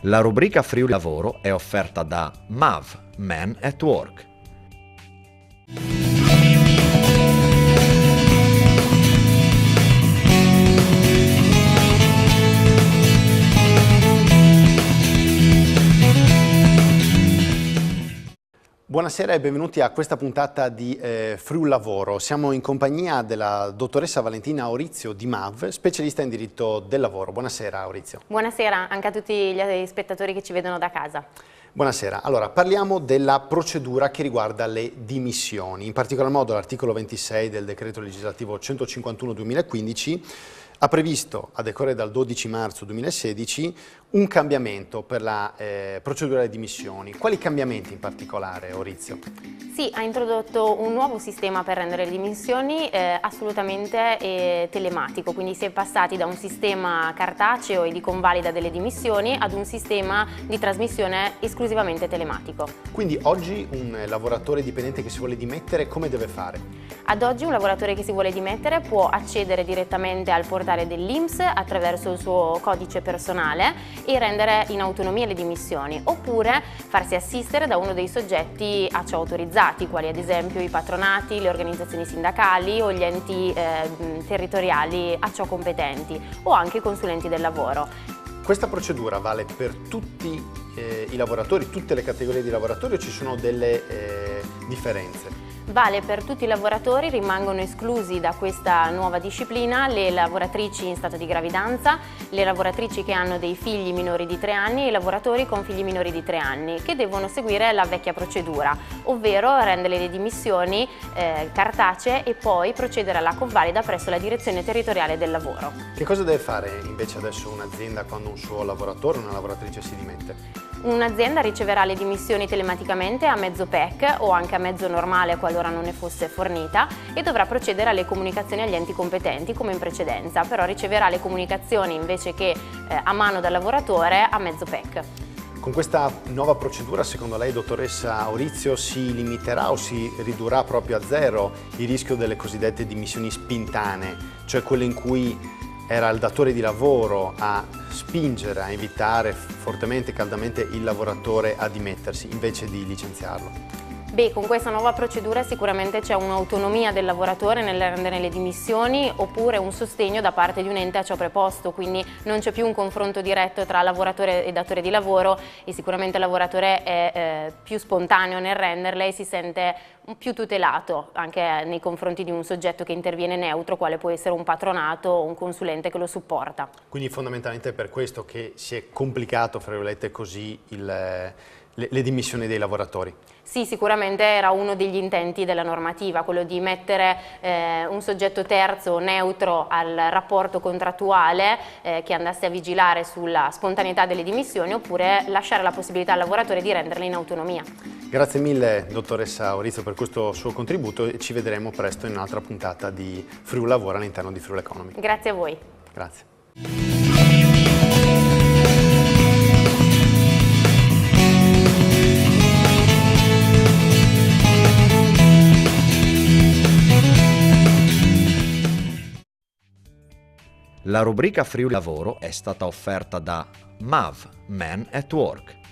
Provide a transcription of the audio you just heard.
La rubrica Friuli Lavoro è offerta da MAV, Men at Work. Buonasera e benvenuti a questa puntata di Friuli Lavoro. Siamo in compagnia della dottoressa Valentina Aurizio di MAV, specialista in diritto del lavoro. Buonasera Aurizio. Buonasera anche a tutti gli spettatori che ci vedono da casa. Buonasera. Allora, parliamo della procedura che riguarda le dimissioni. In particolar modo l'articolo 26 del decreto legislativo 151/2015 ha previsto, a decorrere dal 12 marzo 2016, un cambiamento per la procedura delle dimissioni. Quali cambiamenti in particolare, Aurizio? Sì, ha introdotto un nuovo sistema per rendere le dimissioni assolutamente telematico, quindi si è passati da un sistema cartaceo e di convalida delle dimissioni ad un sistema di trasmissione esclusivamente telematico. Quindi oggi un lavoratore dipendente che si vuole dimettere come deve fare? Ad oggi un lavoratore che si vuole dimettere può accedere direttamente al portale dell'INPS attraverso il suo codice personale e rendere in autonomia le dimissioni, oppure farsi assistere da uno dei soggetti a ciò autorizzati, quali ad esempio i patronati, le organizzazioni sindacali o gli enti territoriali a ciò competenti, o anche i consulenti del lavoro. Questa procedura vale per tutti i lavoratori, tutte le categorie di lavoratori, o ci sono delle differenze? Vale per tutti i lavoratori, rimangono esclusi da questa nuova disciplina le lavoratrici in stato di gravidanza, le lavoratrici che hanno dei figli minori di 3 anni e i lavoratori con figli minori di 3 anni, che devono seguire la vecchia procedura, ovvero rendere le dimissioni cartacee e poi procedere alla convalida presso la direzione territoriale del lavoro. Che cosa deve fare invece adesso un'azienda quando un suo lavoratore o una lavoratrice si dimette? Un'azienda riceverà le dimissioni telematicamente a mezzo PEC o anche a mezzo normale qualora non ne fosse fornita e dovrà procedere alle comunicazioni agli enti competenti come in precedenza, però riceverà le comunicazioni invece che a mano dal lavoratore a mezzo PEC. Con questa nuova procedura, secondo lei, dottoressa Aurizio, si limiterà o si ridurrà proprio a zero il rischio delle cosiddette dimissioni spintanee, cioè quelle in cui era il datore di lavoro a spingere, a invitare fortemente e caldamente il lavoratore a dimettersi invece di licenziarlo? Beh, con questa nuova procedura sicuramente c'è un'autonomia del lavoratore nel rendere le dimissioni oppure un sostegno da parte di un ente a ciò preposto, quindi non c'è più un confronto diretto tra lavoratore e datore di lavoro e sicuramente il lavoratore è più spontaneo nel renderle e si sente più tutelato anche nei confronti di un soggetto che interviene neutro, quale può essere un patronato o un consulente che lo supporta. Quindi fondamentalmente è per questo che si è complicato, fra virgolette, così le dimissioni dei lavoratori? Sì, sicuramente era uno degli intenti della normativa, quello di mettere un soggetto terzo neutro al rapporto contrattuale che andasse a vigilare sulla spontaneità delle dimissioni oppure lasciare la possibilità al lavoratore di renderle in autonomia. Grazie mille dottoressa Aurizio per questo suo contributo e ci vedremo presto in un'altra puntata di Friuli Lavoro all'interno di Friuli Economy. Grazie a voi. Grazie. La rubrica Friuli Lavoro è stata offerta da MAV, Men at Work.